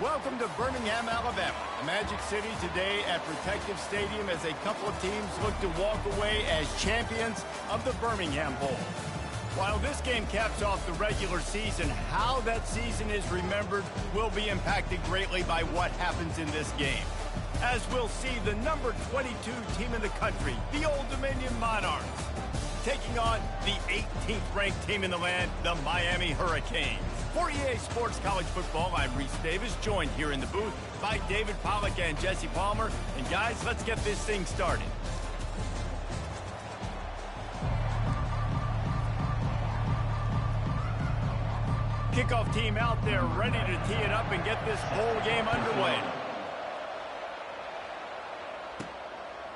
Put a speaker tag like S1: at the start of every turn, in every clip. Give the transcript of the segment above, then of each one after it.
S1: Welcome to Birmingham, Alabama, the Magic City today at Protective Stadium as a couple of teams look to walk away as champions of the Birmingham Bowl. While this game caps off the regular season, how that season is remembered will be impacted greatly by what happens in this game. As we'll see the number 22 team in the country, the Old Dominion Monarchs, taking on the 18th ranked team in the land, the Miami Hurricanes. For EA Sports College Football, I'm Reese Davis, joined here in the booth by David Pollack and Jesse Palmer. And guys, let's get this thing started. Kickoff team out there ready to tee it up and get this bowl game underway.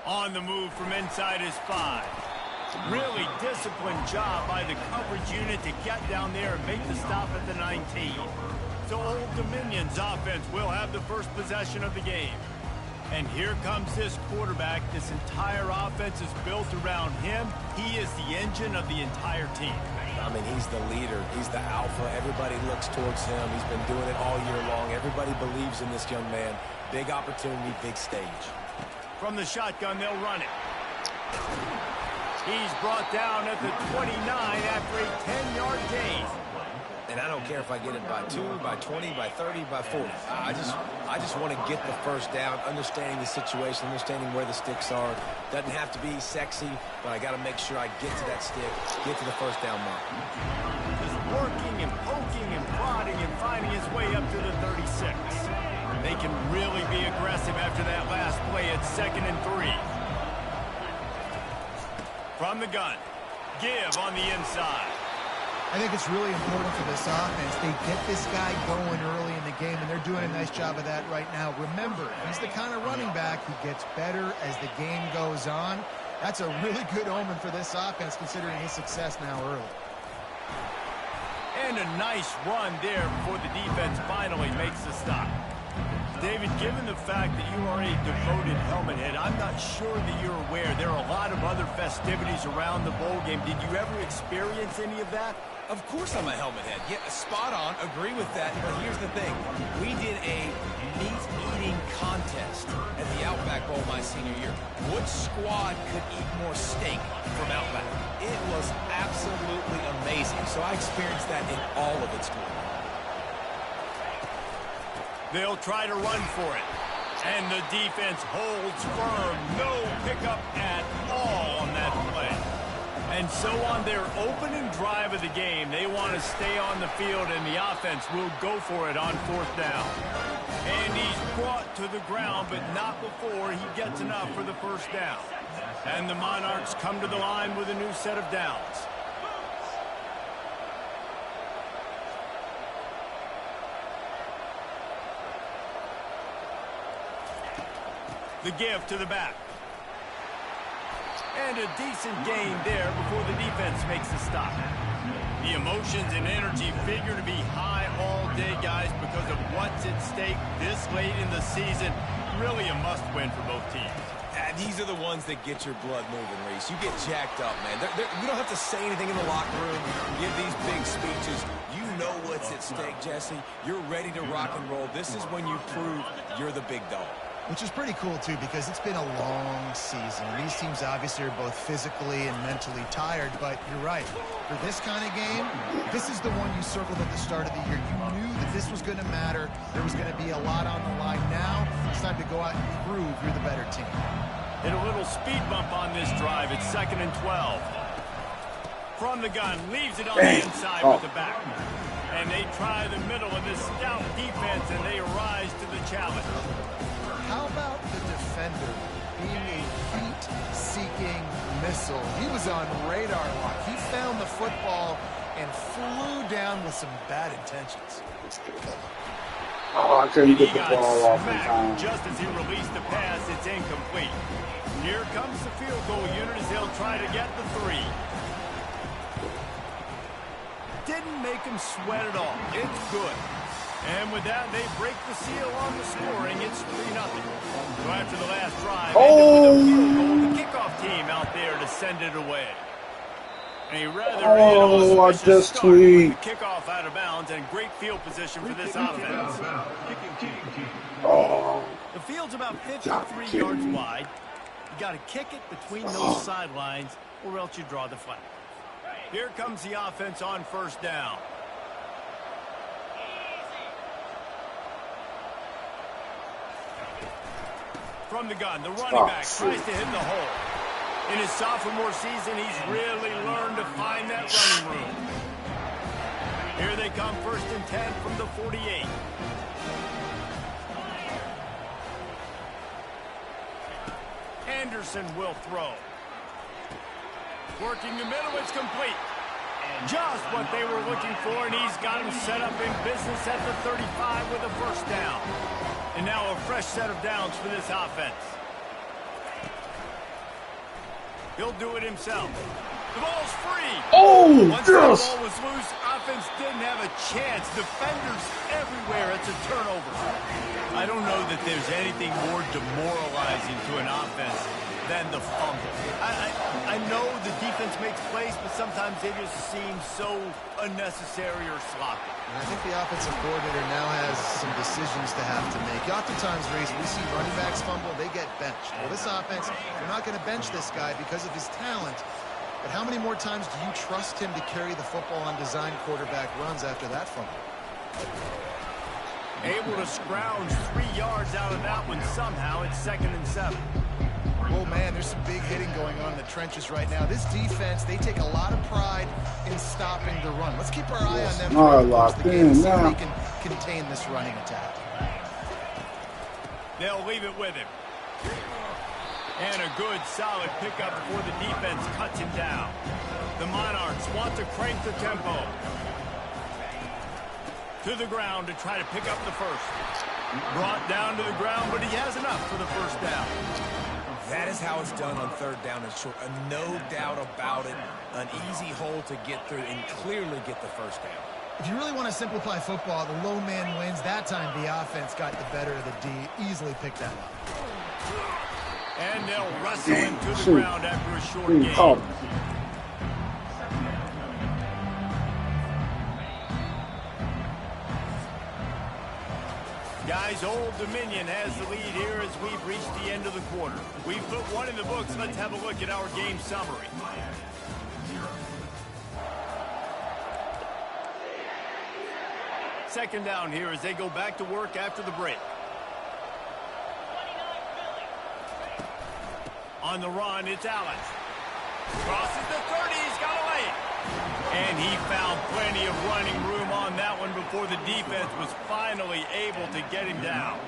S1: On the move from inside his 5. Really disciplined job by the coverage unit to get down there and make the stop at the 19. So Old Dominion's offense will have the first possession of the game. And here comes this quarterback. This entire offense is built around him. He is the engine of the entire team.
S2: I mean, he's the leader. He's the alpha. Everybody looks towards him. He's been doing it all year long. Everybody believes in this young man. Big opportunity, big stage.
S1: From the shotgun, they'll run it. He's brought down at the 29 after a 10-yard gain.
S2: And I don't care if I get it by 2, by 20, by 30, by 40. I just want to get the first down, understanding the situation, understanding where the sticks are. Doesn't have to be sexy, but I got to make sure I get to that stick, get to the first down mark.
S1: Just working and poking and prodding and finding his way up to the 36. They can really be aggressive after that last play at 2nd and 3. From the gun, give on the inside.
S3: I think it's really important for this offense. They get this guy going early in the game, and they're doing a nice job of that right now. Remember, he's the kind of running back who gets better as the game goes on. That's a really good omen for this offense, considering his success now early.
S1: And a nice run there before the defense finally makes the stop. David, given the fact that you are a devoted helmet head, I'm not sure that you're aware there are a lot of other festivities around the bowl game. Did you ever experience any of that?
S2: Of course I'm a helmet head. Yeah, spot on. Agree with that. But here's the thing. We did a meat-eating contest at the Outback Bowl my senior year. Which squad could eat more steak from Outback? It was absolutely amazing. So I experienced that in all of its glory.
S1: They'll try to run for it. And the defense holds firm. No pickup at all on that play. And so on their opening drive of the game, they want to stay on the field, and the offense will go for it on 4th down. And he's brought to the ground, but not before he gets enough for the first down. And the Monarchs come to the line with a new set of downs. The give to the back. And a decent gain there before the defense makes the stop. The emotions and energy figure to be high all day, guys, because of what's at stake this late in the season. Really a must-win for both teams.
S2: These are the ones that get your blood moving, Reese. You get jacked up, man. You don't have to say anything in the locker room, give these big speeches. You know what's at stake, Jesse. You're ready to rock and roll. This is when you prove you're the big dog.
S3: Which is pretty cool, too, because it's been a long season. These teams obviously are both physically and mentally tired, but you're right. For this kind of game, this is the one you circled at the start of the year. You knew that this was going to matter. There was going to be a lot on the line. Now, it's time to go out and prove you're the better team.
S1: Hit a little speed bump on this drive. It's 2nd and 12. From the gun, leaves it on the inside with the back. And they try the middle of this stout defense, and they rise to the challenge.
S3: How about the defender being a heat-seeking missile? He was on radar lock. He found the football and flew down with some bad intentions.
S4: Oh, I couldn't get the ball off in time.
S1: Just as he released the pass, it's incomplete. Here comes the field goal unit as they'll try to get the 3. Didn't make him sweat at all. It's good. And with that, they break the seal on the scoring. It's 3-0. So after the last drive, ended with a field goal, the kickoff team out there to send it away. A rather
S5: Oh, I just tweaked.
S1: Kickoff out of bounds and great field position for this offense.
S5: Oh.
S1: The field's about 53 yards wide. You got to kick it between those sidelines or else you draw the flag. Here comes the offense on first down. From the gun, the running back tries to hit the hole. In his sophomore season, he's really learned to find that running room. Here they come, 1st and 10 from the 48. Anderson will throw. Working the middle, it's complete. Just what they were looking for, and he's got him set up in business at the 35 with a first down. And now a fresh set of downs for this offense. He'll do it himself. The ball's free.
S5: Oh,
S1: Once the ball was loose, offense didn't have a chance. Defenders everywhere. It's a turnover. I don't know that there's anything more demoralizing to an offense than the fumble. I know the defense makes plays, but sometimes they just seem so unnecessary or sloppy.
S3: And I think the offensive coordinator now has some decisions to have to make. Oftentimes, Reese, we see running backs fumble, they get benched. Well, this offense, they're not going to bench this guy because of his talent. But how many more times do you trust him to carry the football on design quarterback runs after that fumble?
S1: Able to scrounge 3 yards out of that one somehow. It's 2nd and 7.
S3: Oh, man, there's some big hitting going on in the trenches right now. This defense, they take a lot of pride in stopping the run. Let's keep our eye on them throughout the course of the game and see if they can contain this running attack.
S1: They'll leave it with him. And a good, solid pickup before the defense cuts him down. The Monarchs want to crank the tempo. To the ground to try to pick up the first. Brought down to the ground, but he has enough for the first down.
S2: That is how it's done on 3rd down and short. No doubt about it. An easy hole to get through and clearly get the first down.
S3: If you really want to simplify football, the low man wins. That time the offense got the better of the D. Easily picked that up.
S1: And they'll wrestle him to the ground after a short game. Guys, Old Dominion has the lead here as we've reached the end of the quarter. We've put one in the books. Let's have a look at our game summary. Second down here as they go back to work after the break. On the run, it's Allen. Crosses the 30, he's got to lay it. And he found plenty of running room on that one before the defense was finally able to get him down.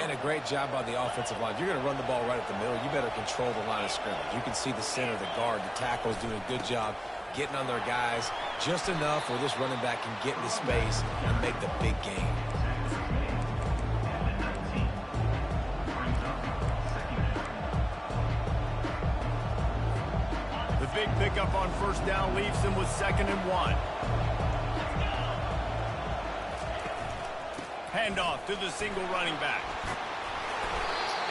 S2: And a great job by the offensive line. If you're going to run the ball right at the middle, you better control the line of scrimmage. You can see the center, the guard, the tackles doing a good job getting on their guys just enough where this running back can get into space and make the big game.
S1: The big pickup on first down leaves them with 2nd and 1. Handoff to the single running back.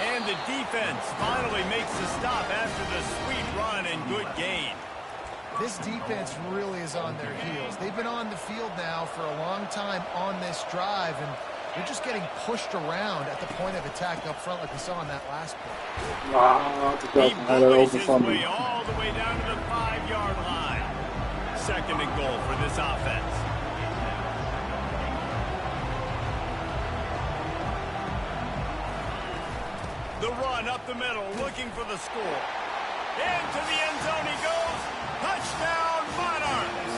S1: And the defense finally makes the stop after the sweet run and good gain.
S3: This defense really is on their heels. They've been on the field now for a long time on this drive, and they're just getting pushed around at the point of attack up front like we saw on that last play.
S5: Wow,
S1: He bullies his way all the way down to the 5-yard line. 2nd and goal for this offense. The run up the middle, looking for the score. Into the end zone he goes. Touchdown, Monarchs!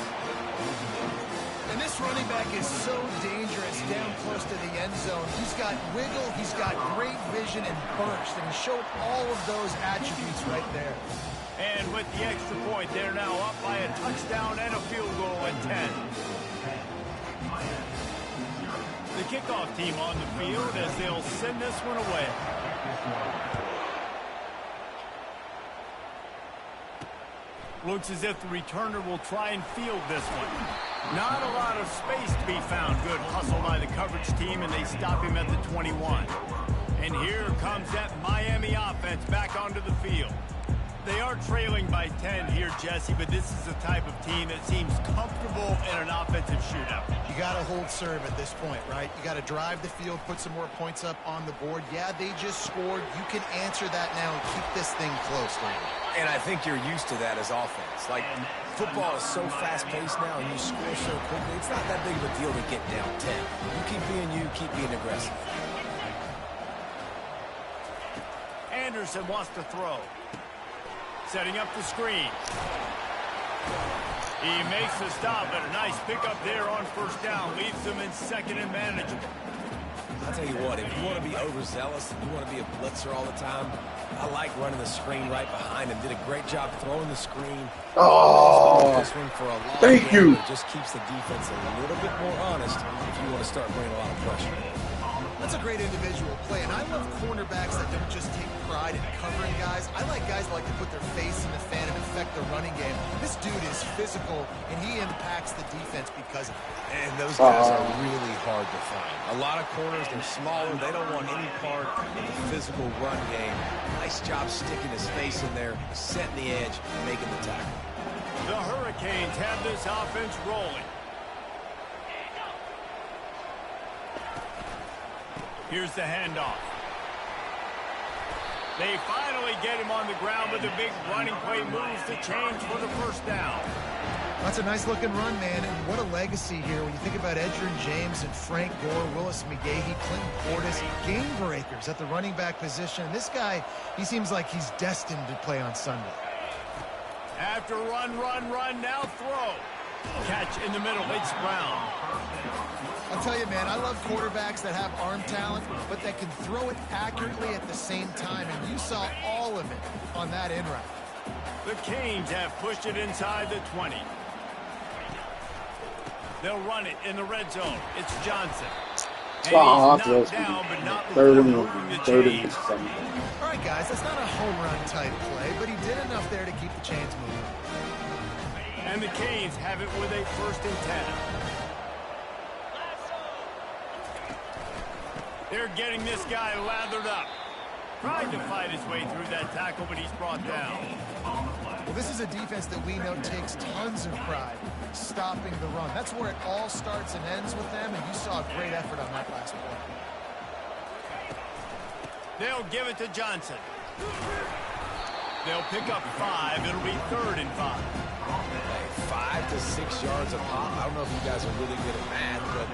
S3: And this running back is so dangerous down close to the end zone. He's got wiggle, he's got great vision and burst, and he showed all of those attributes right there.
S1: And with the extra point, they're now up by a touchdown and a field goal at 10. The kickoff team on the field as they'll send this one away. Looks as if the returner will try and field this one. Not a lot of space to be found. Good hustle by the coverage team, and they stop him at the 21. And here comes that Miami offense back onto the field. They are trailing by 10 here, Jesse, but this is the type of team that seems comfortable in an offensive shootout.
S3: You got to hold serve at this point, right? You got to drive the field, put some more points up on the board. Yeah, they just scored. You can answer that now and keep this thing close, right?
S2: And I think you're used to that as offense. Like, football is so fast-paced now, and you score so quickly, it's not that big of a deal to get down 10. You keep being you, keep being aggressive.
S1: Anderson wants to throw. Setting up the screen. He makes the stop, but a nice pickup there on first down. Leaves them in second and manageable.
S2: I'll tell you what, if you want to be overzealous and you want to be a blitzer all the time, I like running the screen right behind him. Did a great job throwing the screen.
S5: Oh,
S2: this one for a long
S5: thank
S2: game,
S5: you.
S2: it just keeps the defense a little bit more honest if you want to start bringing a lot of pressure.
S3: That's a great individual play, and I love cornerbacks that don't just take pride in covering guys. I like guys that like to put their face in the fan and affect the running game. This dude is physical, and he impacts the defense because of it.
S2: And those guys are really hard to find. A lot of corners, they're smaller. They don't want any part of the physical run game. Nice job sticking his face in there, setting the edge, making the tackle.
S1: The Hurricanes have this offense rolling. Here's the handoff. They finally get him on the ground, but the big running play moves the chains for the first down.
S3: That's a nice-looking run, man, and what a legacy here when you think about Edgerrin James and Frank Gore, Willis McGahee, Clinton Portis, game breakers at the running back position. And this guy, he seems like he's destined to play on Sunday.
S1: After run, now throw. Catch in the middle, it's Brown.
S3: I'll tell you, man, I love quarterbacks that have arm talent, but that can throw it accurately at the same time, and you saw all of it on that in route.
S1: The Canes have pushed it inside the 20. They'll run it in the red zone. It's Johnson. And he's knocked down, but not before moving the chains.
S3: All right, guys, that's not a home run type play, but he did enough there to keep the chains moving.
S1: And the Canes have it with a 1st and 10. They're getting this guy lathered up. Trying to fight his way through that tackle, but he's brought down.
S3: Well, this is a defense that we know takes tons of pride stopping the run. That's where it all starts and ends with them, and you saw a great effort on that last play.
S1: They'll give it to Johnson. They'll pick up 5. It'll be 3rd and 5.
S2: Hey, 5 to 6 yards a pop. I don't know if you guys are really good at math, but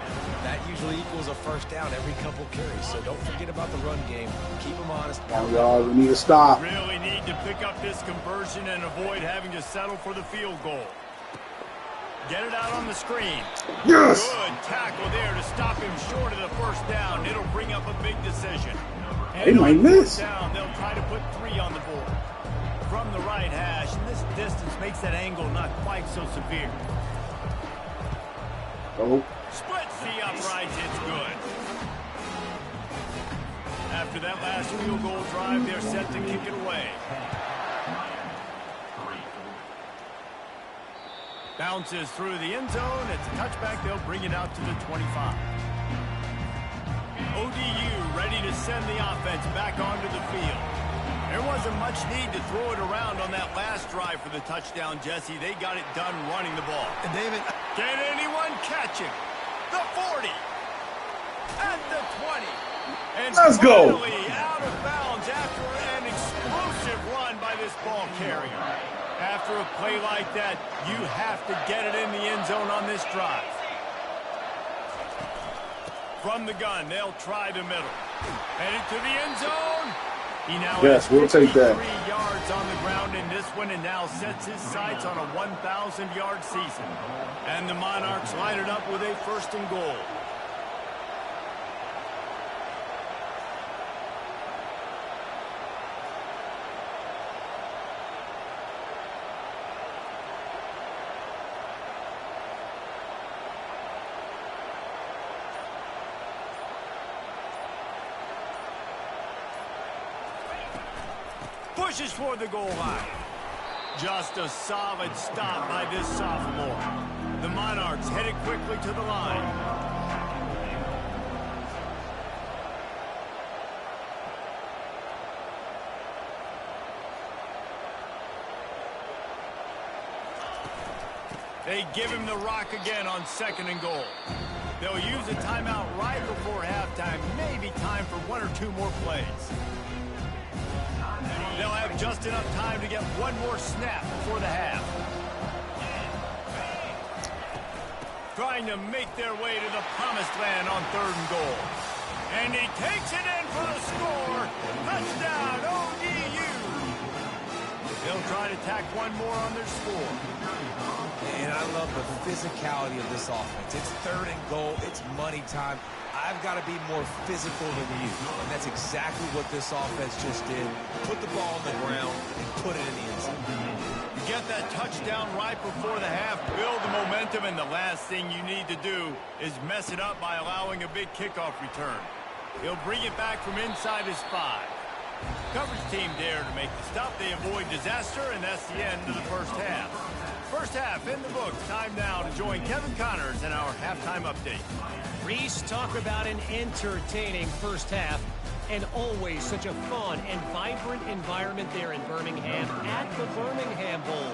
S2: that usually equals a first down every couple carries. So don't forget about the run game. Keep them honest.
S5: Y'all, we need to stop.
S1: Really need to pick up this conversion and avoid having to settle for the field goal. Get it out on the screen.
S5: Yes!
S1: Good tackle there to stop him short of the first down. It'll bring up a big decision.
S5: They might miss.
S1: Down, they'll try to put 3 on the board. From the right hash, and this distance makes that angle not quite so severe.
S5: Oh.
S1: Splits the uprights, it's good. After that last field goal drive, they're set to kick it away. Bounces through the end zone. It's a touchback. They'll bring it out to the 25. ODU ready to send the offense back onto the field. There wasn't much need to throw it around on that last drive for the touchdown, Jesse. They got it done running the ball.
S3: And David,
S1: can anyone catch him? The 40. At the 20. And
S5: let's go.
S1: Finally out of bounds after an explosive run by this ball carrier. After a play like that, you have to get it in the end zone on this drive. From the gun, they'll try the middle. Headed to the end zone. He now
S5: yes, we'll take that.
S1: 3 yards on the ground in this one and now sets his sights on a 1,000-yard season. And the Monarchs line it up with a 1st and goal. Pushes for the goal line. Just a solid stop by this sophomore. The Monarchs headed quickly to the line. They give him the rock again on 2nd and goal. They'll use a timeout right before halftime. Maybe time for 1 or 2 more plays. They'll have just enough time to get 1 more snap before the half. Trying to make their way to the promised land on 3rd and goal. And he takes it in for the score. Touchdown, ODU. They'll try to tack 1 more on their score.
S2: And I love the physicality of this offense. It's 3rd and goal. It's money time. I've got to be more physical than you. And that's exactly what this offense just did. Put the ball on the ground and put it in the end zone.
S1: You get that touchdown right before the half, build the momentum, and the last thing you need to do is mess it up by allowing a big kickoff return. He'll bring it back from inside his 5. Coverage team there to make the stop. They avoid disaster, and that's the end of the first half. First half in the books. Time now to join Kevin Connors in our halftime update.
S6: Reese, talk about an entertaining first half. And always such a fun and vibrant environment there in Birmingham at the Birmingham Bowl.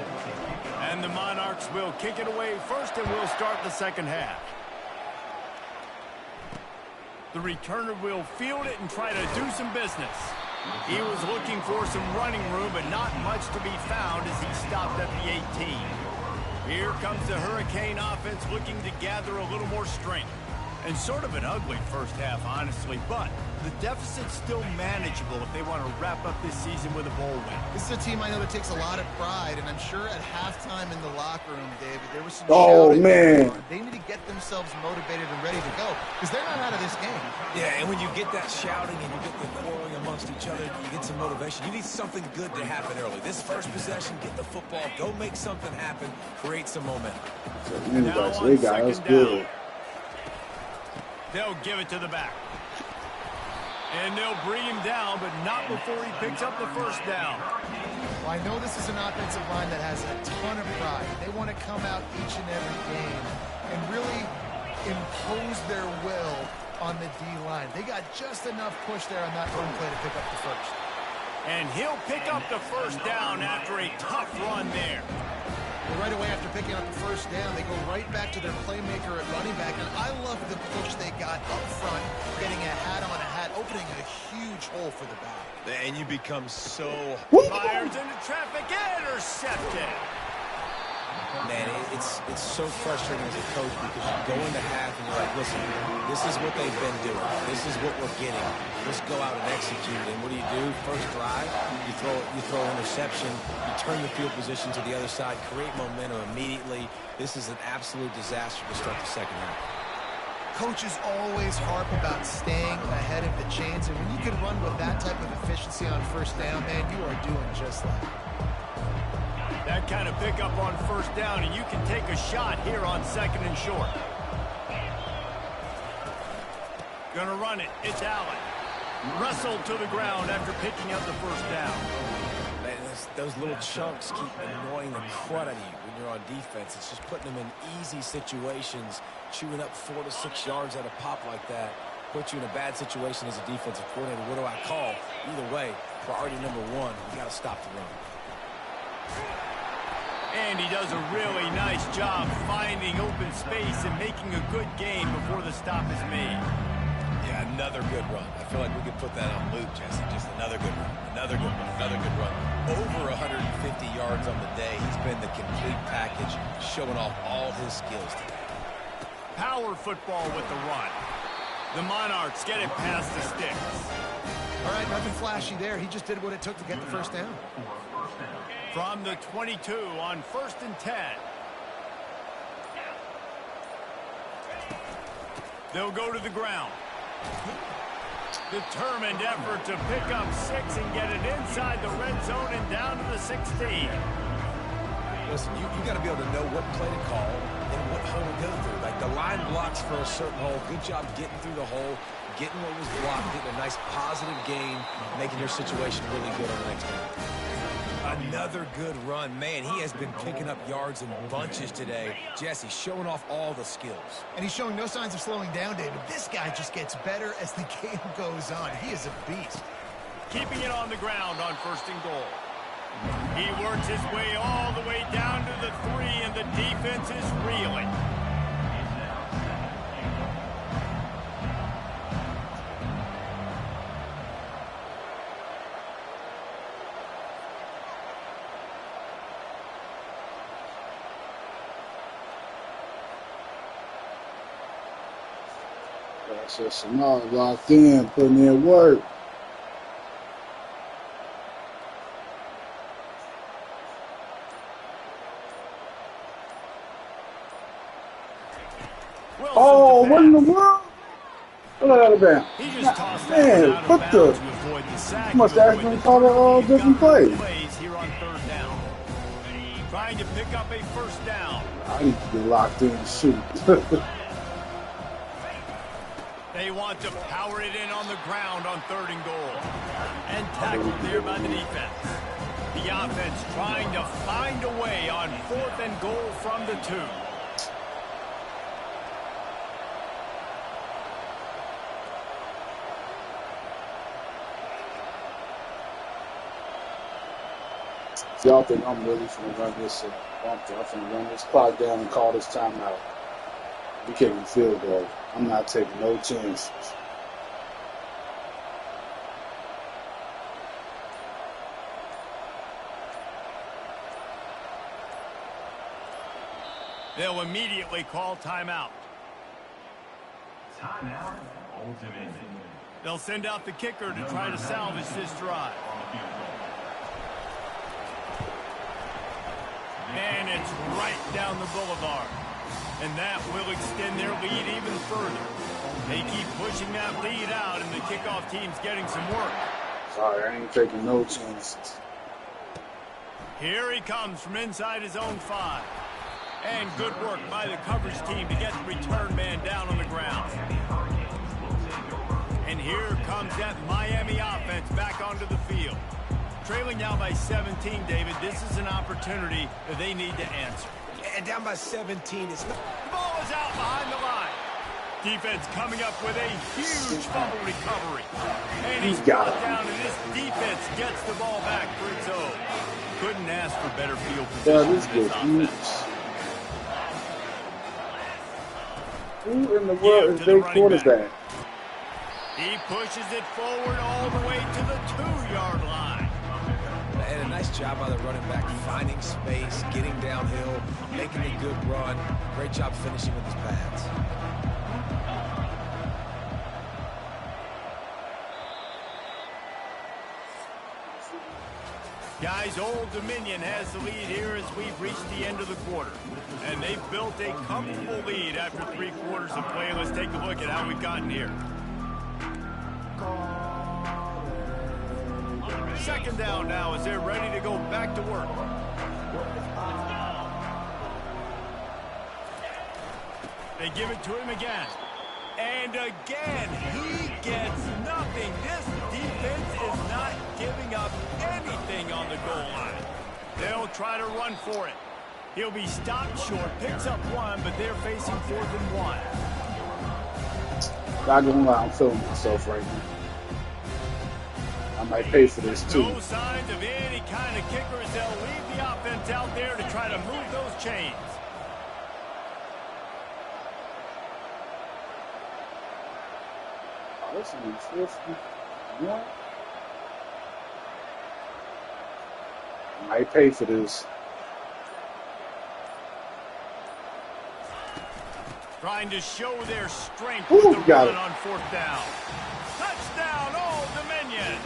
S1: And the Monarchs will kick it away first, and we'll start the second half. The returner will field it and try to do some business. He was looking for some running room, but not much to be found as he stopped at the 18. Here comes the Hurricane offense looking to gather a little more strength. And sort of an ugly first half, honestly, but the deficit's still manageable if they want to wrap up this season with a bowl win.
S3: This is a team I know that takes a lot of pride, and I'm sure at halftime in the locker room, David, there was some shouting going on. They need to get themselves motivated and ready to go because they're not out of this game.
S2: Yeah, and when you get that shouting and you get the quarreling amongst each other, you get some motivation. You need something good to happen early. This first possession, get the football, go make something happen, create some momentum.
S1: Now on 2nd down. They'll give it to the back. And they'll bring him down, but not before he picks up the first down.
S3: Well, I know this is an offensive line that has a ton of pride. They want to come out each and every game and really impose their will on the D-line. They got just enough push there on that run play to pick up the first.
S1: And he'll pick up the first down after a tough run there.
S3: Well, right away after picking up the first down, they go right back to their playmaker at running back. And I love the push they got up front, getting a hat on a hat, opening a huge hole for the back.
S2: And you become so...
S1: Fires into traffic, intercepted.
S2: Man, it's so frustrating as a coach because you go into half and you're like, listen, this is what they've been doing. This is what we're getting. Let's go out and execute. And what do? First drive, you throw an interception, you turn the field position to the other side, create momentum immediately. This is an absolute disaster to start the second half.
S3: Coaches always harp about staying ahead of the chains, and when you can run with that type of efficiency on first down, man, you are doing just that.
S1: That kind of pickup on first down, and you can take a shot here on 2nd and short. Gonna run it. It's Allen. Wrestled to the ground after picking up the first down.
S2: Man, those little chunks keep annoying the crud out of you when you're on defense. It's just putting them in easy situations, chewing up 4 to 6 yards at a pop like that. Put you in a bad situation as a defensive coordinator. What do I call? Either way, priority number 1, you got to stop the run.
S1: And he does a really nice job finding open space and making a good gain before the stop is made.
S2: Yeah, another good run. I feel like we could put that on loop, Jesse. Just another good run, another good run, another good run. Over 150 yards on the day. He's been the complete package, showing off all his skills today.
S1: Power football with the run. The Monarchs get it past the sticks.
S3: All right, nothing flashy there. He just did what it took to get the first down.
S1: From the 22 on 1st and 10. They'll go to the ground. Determined effort to pick up 6 and get it inside the red zone and down to the 16.
S2: Listen, you got to be able to know what play to call and what hole to go through. Like the line blocks for a certain hole. Good job getting through the hole, getting what was blocked, getting a nice positive gain, making your situation really good on the next game. Another good run. Man, he has been picking up yards in bunches today. Jesse showing off all the skills.
S3: And he's showing no signs of slowing down, David. This guy just gets better as the game goes on. He is a beast.
S1: Keeping it on the ground on 1st and goal. He works his way all the way down to the 3, and the defense is reeling.
S5: That's just Samara locked in, putting in work. Oh, what in the world? What out of bounds?
S1: He just tossed
S5: Man,
S1: that
S5: what the?
S1: to avoid the sack.
S5: You must actually call a different play.
S1: Here on 3rd down. Trying to pick up a 1st down.
S5: I need to get locked in and shoot.
S1: They want to power it in on the ground on 3rd and goal. And tackled there by the defense. The offense trying to find a way on 4th and goal from the 2.
S5: Y'all think I'm really going to run this? I'm going to run this clock down and call this timeout. We kicking field goal. I'm not taking no chances.
S1: They'll immediately call timeout.
S7: Timeout, ultimate.
S1: They'll send out the kicker to try to salvage this drive. And it's right down the boulevard. And that will extend their lead even further. They keep pushing that lead out, and the kickoff team's getting some work.
S5: Sorry, I ain't taking no chances.
S1: Here he comes from inside his own 5. And good work by the coverage team to get the return man down on the ground. And here comes that Miami offense back onto the field. Trailing now by 17, David. This is an opportunity that they need to answer.
S2: And down by 17. It's not...
S1: The ball is out behind the line. Defense coming up with a huge fumble recovery. And he's brought down, and this defense gets the ball back for its own. Couldn't ask for better field position.
S5: Yeah, this good. Who in the world is their quarterback?
S1: He pushes it forward all the way to the 2-yard line.
S2: And a nice job by the running back, finding space, getting downhill, making a good run. Great job finishing with his pads.
S1: Guys, Old Dominion has the lead here as we've reached the end of the quarter. And they've built a comfortable lead after 3 quarters of play. Let's take a look at how we've gotten here. 2nd down now as they're ready to go back to work. They give it to him again. And again, he gets nothing. This defense is not giving up anything on the goal line. They'll try to run for it. He'll be stopped short, picks up 1, but they're facing 4th and 1.
S5: Not gonna lie, I'm feeling myself right now. I might pay for this too.
S1: No signs of any kind of kickers. They'll leave the offense out there to try to move those chains.
S5: Oh, this is 51. I might pay for this.
S1: Trying to show their strength
S5: Ooh,
S1: with the
S5: got
S1: run
S5: it.
S1: on 4th down. Touchdown, Old Dominion.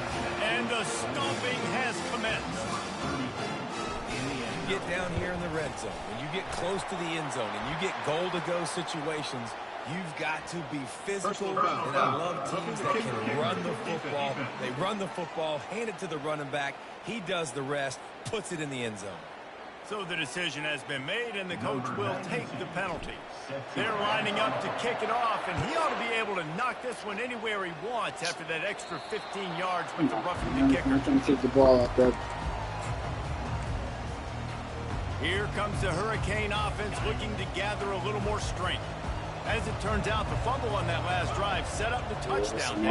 S1: And the stomping has commenced.
S2: You get down here in the red zone, when you get close to the end zone, and you get goal-to-go situations, you've got to be physical. And I love teams that can run the football. They run the football, hand it to the running back. He does the rest, puts it in the end zone.
S1: So the decision has been made, and the coach will take the penalty. They're lining up to kick it off, and he ought to be able to knock this one anywhere he wants after that extra 15 yards with the roughing the kicker.
S5: I'm trying to kick the ball out there.
S1: Here comes the Hurricane offense looking to gather a little more strength. As it turns out, the fumble on that last drive set up the touchdown.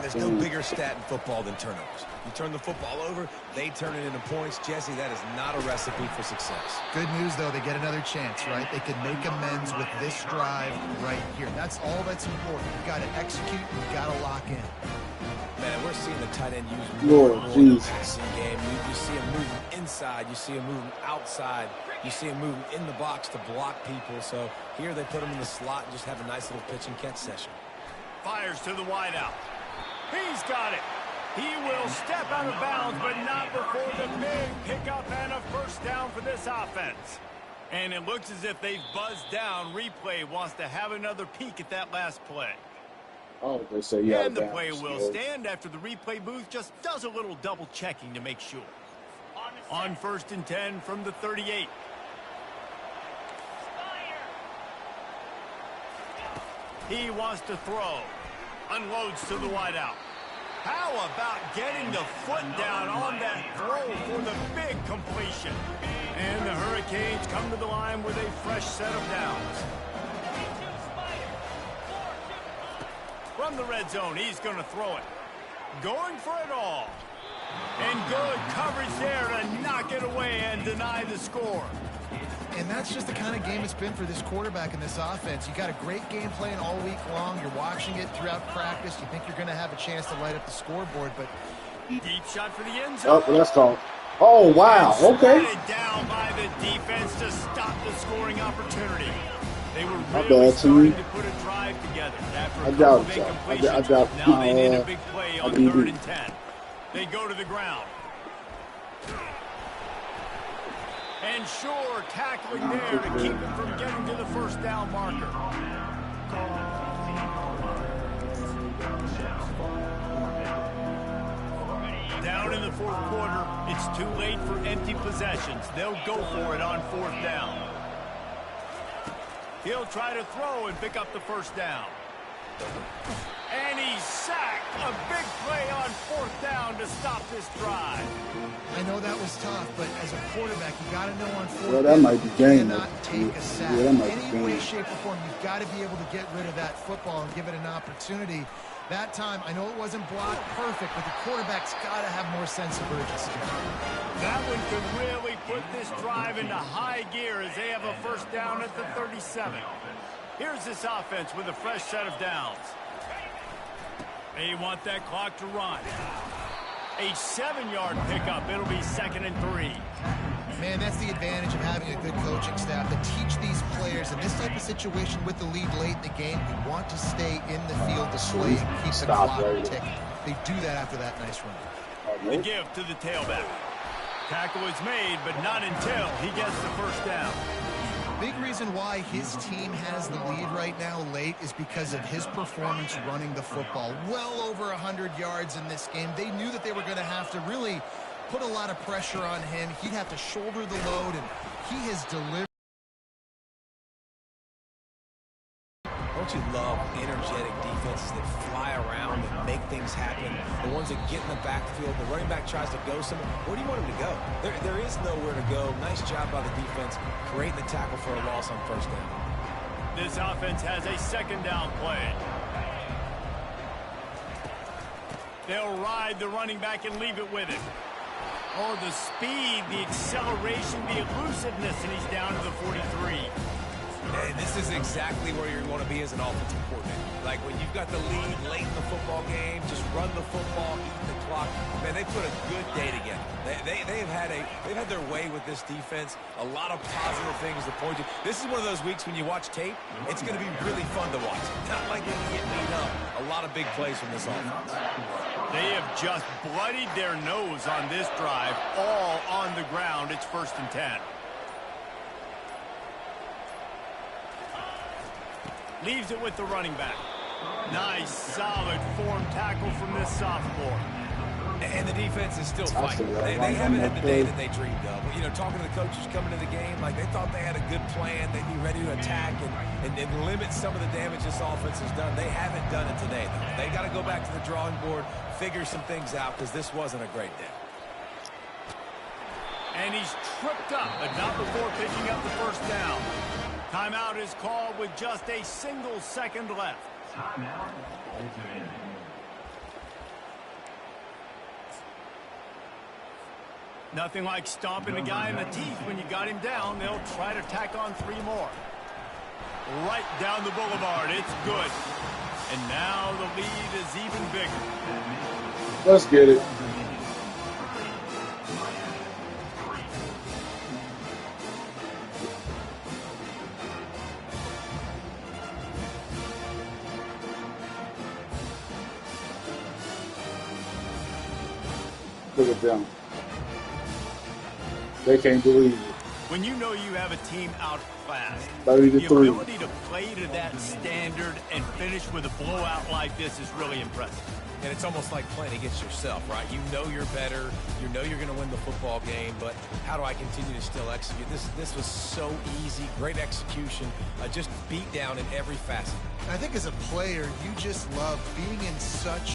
S2: There's no bigger stat in football than turnovers. You turn the football over, they turn it into points. Jesse, that is not a recipe for success.
S3: Good news, though, they get another chance, right? They can make amends with this drive right here. That's all that's important. You got to execute, you got to lock in.
S2: Man, we're seeing the tight end use more and more in the passing game. You see him moving inside. You see him moving outside. You see him moving in the box to block people. So here they put him in the slot and just have a nice little pitch and catch session.
S1: Fires to the wideout. He's got it. He will step out of bounds, but not before the big pickup and a first down for this offense. And it looks as if they've buzzed down. Replay wants to have another peek at that last play.
S5: Oh, they say yeah.
S1: And the play will stand after the replay booth just does a little double checking to make sure. On 1st and 10 from the 38. He wants to throw. Unloads to the wideout. How about getting the foot down on that throw for the big completion? And the Hurricanes come to the line with a fresh set of downs. From the red zone, he's going to throw it. Going for it all. And good coverage there to knock it away and deny the score.
S3: And that's just the kind of game it's been for this quarterback in this offense. You got a great game plan all week long. You're watching it throughout practice. You think you're going to have a chance to light up the scoreboard, but
S1: deep shot for the end zone.
S5: Oh, that's called. Oh, wow. Okay.
S1: Down by the defense to stop the scoring opportunity. They were really starting to put a drive together after a couple of incompletions. Now they need a big play on 3rd and 10. They go to the ground. And sure, tackling there to keep him from getting to the first down marker. Down in the 4th quarter, it's too late for empty possessions. They'll go for it on 4th down. He'll try to throw and pick up the first down. And he's sacked. A big play on 4th down to stop this drive.
S3: I know that was tough, but as a quarterback, you got to know on 4th
S5: well, that might be game.
S3: You cannot take a sack.
S5: Yeah, that might
S3: Any
S5: be
S3: way, shape, or form, you've got to be able to get rid of that football and give it an opportunity. That time, I know it wasn't blocked perfect, but the quarterback's got to have more sense of urgency.
S1: That one could really put this drive into high gear as they have a first down at the 37. Here's this offense with a fresh set of downs. They want that clock to run. A 7-yard pickup. It'll be 2nd and 3.
S3: Man, that's the advantage of having a good coaching staff to teach these players in this type of situation with the lead late in the game. You want to stay in the field to play and keep the clock ticking. They do that after that nice run.
S1: The give to the tailback. Tackle is made, but not until he gets the first down.
S3: Big reason why his team has the lead right now late is because of his performance running the football. Well over 100 yards in this game. They knew that they were going to have to really put a lot of pressure on him. He'd have to shoulder the load, and he has delivered.
S2: Don't you love energetic defenses that fly around and make things happen? The ones that get in the backfield, the running back tries to go somewhere. Where do you want him to go? There is nowhere to go. Nice job by the defense, creating the tackle for a loss on first down.
S1: This offense has a 2nd down play. They'll ride the running back and leave it with him. Oh, the speed, the acceleration, the elusiveness, and he's down to the 43.
S2: And this is exactly where you want to be as an offensive coordinator. Like when you've got the lead late in the football game, just run the football, eat the clock. Man, they put a good day together. They've had their way with this defense. A lot of positive things to point to. This is one of those weeks when you watch tape, it's going to be really fun to watch. Not like when you get beat up. A lot of big plays from this offense.
S1: They have just bloodied their nose on this drive, all on the ground. It's 1st and 10. Leaves it with the running back. Nice, solid form tackle from this sophomore.
S2: And the defense is still fighting. They haven't had the day that they dreamed of. You know, talking to the coaches coming to the game, like they thought they had a good plan. They'd be ready to attack and limit some of the damage this offense has done. They haven't done it today, though. They got to go back to the drawing board, figure some things out, because this wasn't a great day.
S1: And he's tripped up, but not before picking up the first down. Timeout is called with just a single second left. Nothing like stomping a guy in the teeth when you got him down. They'll try to tack on 3 more. Right down the boulevard. It's good. And now the lead is even bigger.
S5: Let's get it. Look at them. They can't believe it.
S1: When you know you have a team outclassed,
S5: 30 to
S1: the
S5: 3.
S1: ability to play to that standard and finish with a blowout like this is really impressive.
S2: And it's almost like playing against yourself, right? You know you're better. You know you're going to win the football game, but how do I continue to still execute? This was so easy. Great execution. Just beat down in every facet.
S3: I think as a player, you just love being in such